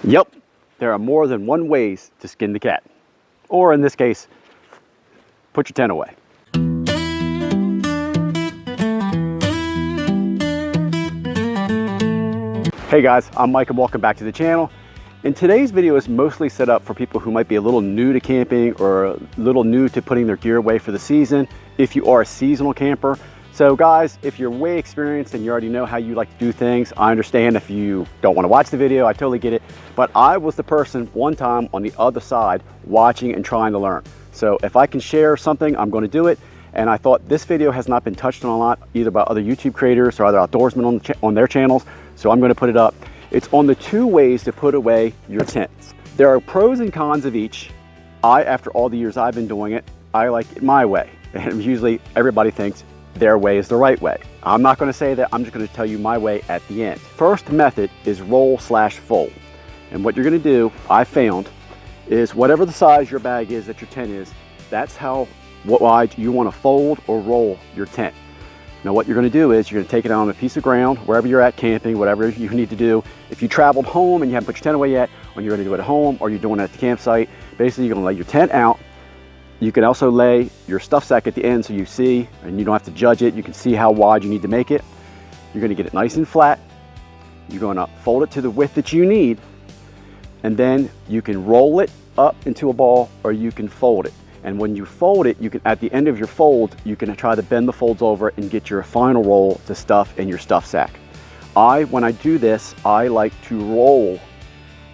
Yep, there are more than one ways to skin the cat. Or in this case, put your tent away. Hey guys, I'm Mike and welcome back to the channel. And today's video is mostly set up for people who might be a little new to camping or a little new to putting their gear away for the season, if you are a seasonal camper. So guys, if you're way experienced and you already know how you like to do things, I understand if you don't want to watch the video, I totally get it. But I was the person one time on the other side watching and trying to learn. So if I can share something, I'm going to do it. And I thought this video has not been touched on a lot, either by other YouTube creators or other outdoorsmen on their channels. So I'm going to put it up. It's on the 2 ways to put away your tents. There are pros and cons of each. After all the years I've been doing it, I like it my way. And usually everybody thinks their way is the right way. I'm not going to say that, I'm just going to tell you my way at the end. First method is roll/fold. And what you're going to do, I found, is whatever the size your bag is that your tent is, that's how wide you want to fold or roll your tent. Now what you're going to do is you're going to take it out on a piece of ground, wherever you're at camping, whatever you need to do. If you traveled home and you haven't put your tent away yet, or you're going to do it at home, or you're doing it at the campsite, basically you're going to lay your tent out. You can also lay your stuff sack at the end so you see, and you don't have to judge it. You can see how wide you need to make it. You're going to get it nice and flat. You're going to fold it to the width that you need, and then you can roll it up into a ball or you can fold it. And when you fold it, you can, at the end of your fold, you can try to bend the folds over and get your final roll to stuff in your stuff sack. When I do this, I like to roll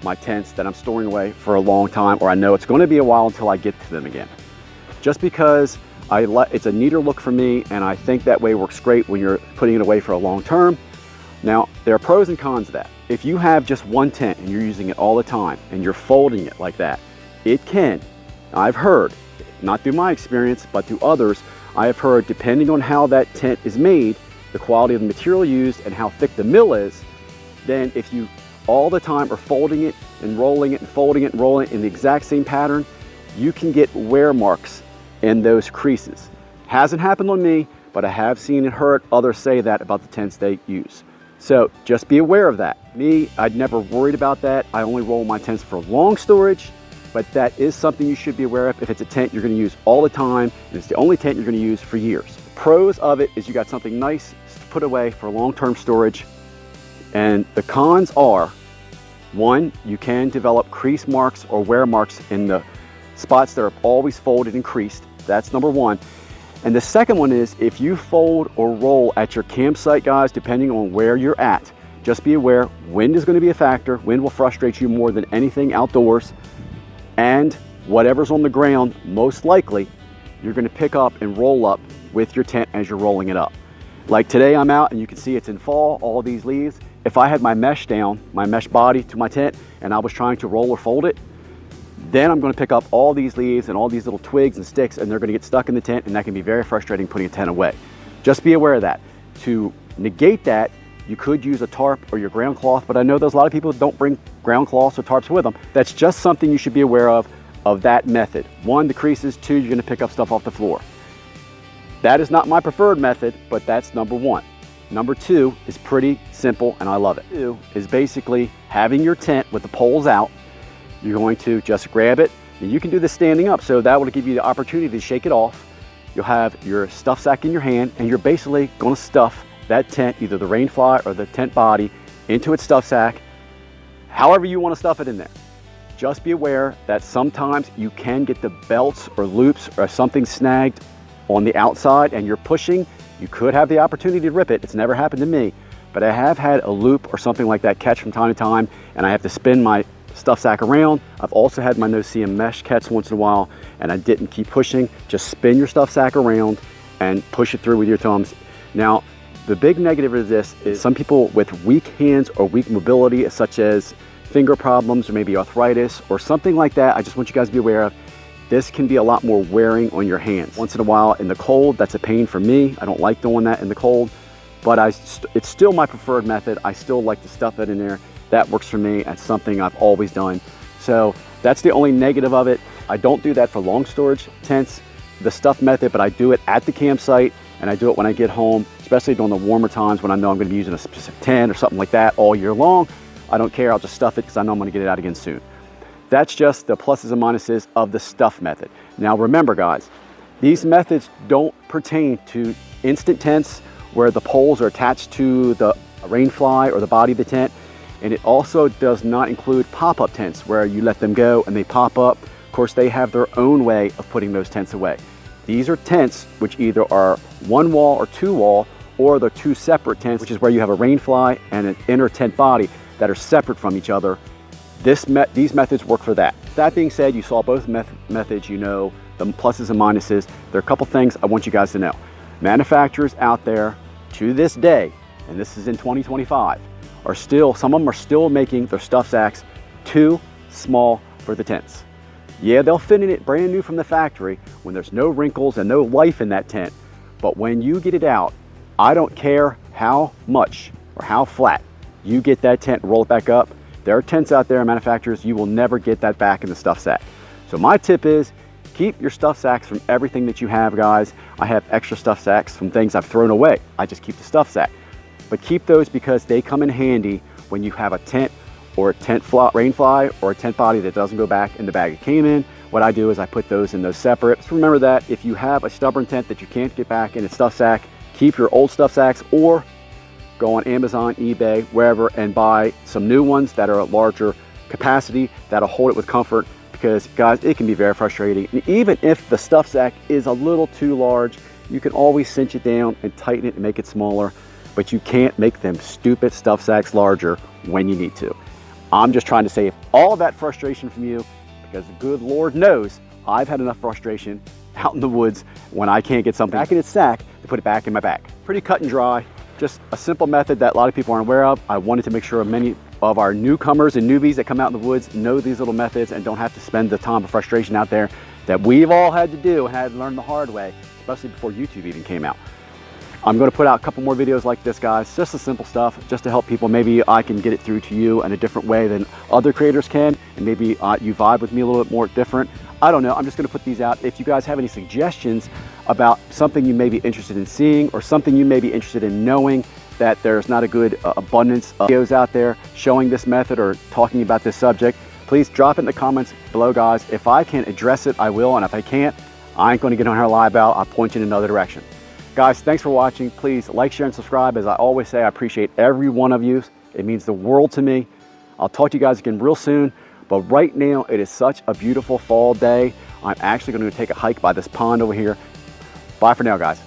my tents that I'm storing away for a long time, or I know it's going to be a while until I get to them again. Just because it's a neater look for me, and I think that way works great when you're putting it away for a long term. Now, there are pros and cons to that. If you have just one tent and you're using it all the time and you're folding it like that, it can, I've heard, not through my experience, but through others, I have heard, depending on how that tent is made, the quality of the material used, and how thick the mill is, then if you all the time are folding it and rolling it and folding it and rolling it in the exact same pattern, you can get wear marks in those creases. Hasn't happened on me, but I have seen and heard others say that about the tents they use. So just be aware of that. Me, I'd never worried about that. I only roll my tents for long storage, but that is something you should be aware of if it's a tent you're going to use all the time, and it's the only tent you're going to use for years. Pros of it is you got something nice to put away for long-term storage. And the cons are, 1, you can develop crease marks or wear marks in the spots that are always folded and creased. That's number 1. And the second one is, if you fold or roll at your campsite, guys, depending on where you're at, just be aware, wind is going to be a factor. Wind will frustrate you more than anything outdoors. And whatever's on the ground, most likely, you're going to pick up and roll up with your tent as you're rolling it up. Like today I'm out and you can see it's in fall, all these leaves. If I had my mesh down, my mesh body to my tent, and I was trying to roll or fold it, then I'm going to pick up all these leaves and all these little twigs and sticks, and they're going to get stuck in the tent, and that can be very frustrating putting a tent away. Just be aware of that. To negate that, you could use a tarp or your ground cloth, but I know there's a lot of people that don't bring ground cloths or tarps with them. That's just something you should be aware of that method. 1, the creases. 2, you're going to pick up stuff off the floor. That is not my preferred method, but that's number 1. Number 2 is pretty simple, and I love it. 2 is basically having your tent with the poles out. You're going to just grab it, and you can do this standing up, so that will give you the opportunity to shake it off. You'll have your stuff sack in your hand, and you're basically going to stuff that tent, either the rain fly or the tent body, into its stuff sack, however you want to stuff it in there. Just be aware that sometimes you can get the belts or loops or something snagged on the outside and you're pushing. You could have the opportunity to rip it. It's never happened to me, but I have had a loop or something like that catch from time to time, and I have to spin my stuff sack around. I've also had my no-seam mesh catch once in a while, and I didn't keep pushing. Just spin your stuff sack around and push it through with your thumbs. Now, the big negative of this is some people with weak hands or weak mobility, such as finger problems or maybe arthritis or something like that. I just want you guys to be aware of, this can be a lot more wearing on your hands. Once in a while in the cold, that's a pain for me. I don't like doing that in the cold, but it's still my preferred method. I still like to stuff it in there. That works for me. That's something I've always done. So that's the only negative of it. I don't do that for long storage tents, the stuff method, but I do it at the campsite, and I do it when I get home, especially during the warmer times when I know I'm going to be using a specific tent or something like that all year long. I don't care, I'll just stuff it because I know I'm going to get it out again soon. That's just the pluses and minuses of the stuff method. Now remember guys, these methods don't pertain to instant tents where the poles are attached to the rain fly or the body of the tent. And it also does not include pop-up tents where you let them go and they pop up. Of course, they have their own way of putting those tents away. These are tents which either are one wall or two wall, or they're two separate tents, which is where you have a rain fly and an inner tent body that are separate from each other. These methods work for that. That being said, you saw both methods, you know the pluses and minuses. There are a couple things I want you guys to know. Manufacturers out there to this day, and this is in 2025, some of them are still making their stuff sacks too small for the tents. Yeah, they'll fit in it brand new from the factory when there's no wrinkles and no life in that tent. But when you get it out, I don't care how much or how flat you get that tent and roll it back up. There are tents out there, manufacturers, you will never get that back in the stuff sack. So my tip is keep your stuff sacks from everything that you have, guys. I have extra stuff sacks from things I've thrown away. I just keep the stuff sack. But keep those because they come in handy when you have a tent or a rain fly or a tent body that doesn't go back in the bag it came in. What I do is I put those in those separate. So remember that if you have a stubborn tent that you can't get back in a stuff sack, keep your old stuff sacks or go on Amazon, eBay, wherever and buy some new ones that are a larger capacity that'll hold it with comfort, because guys, it can be very frustrating. And even if the stuff sack is a little too large, you can always cinch it down and tighten it and make it smaller. But you can't make them stupid stuff sacks larger when you need to. I'm just trying to save all that frustration from you, because the good Lord knows I've had enough frustration out in the woods when I can't get something back in its sack to put it back in my bag. Pretty cut and dry, just a simple method that a lot of people aren't aware of. I wanted to make sure many of our newcomers and newbies that come out in the woods know these little methods and don't have to spend the time of frustration out there that we've all had to do and had to learn the hard way, especially before YouTube even came out. I'm going to put out a couple more videos like this, guys, just the simple stuff, just to help people. Maybe I can get it through to you in a different way than other creators can, and maybe you vibe with me a little bit more different. I don't know. I'm just going to put these out. If you guys have any suggestions about something you may be interested in seeing or something you may be interested in knowing, that there's not a good abundance of videos out there showing this method or talking about this subject, please drop it in the comments below, guys. If I can address it, I will, and if I can't, I ain't going to get on here and lie about. I'll point you in another direction. Guys, thanks for watching. Please like, share, and subscribe. As I always say, I appreciate every one of you. It means the world to me. I'll talk to you guys again real soon. But right now, it is such a beautiful fall day. I'm actually going to take a hike by this pond over here. Bye for now, guys.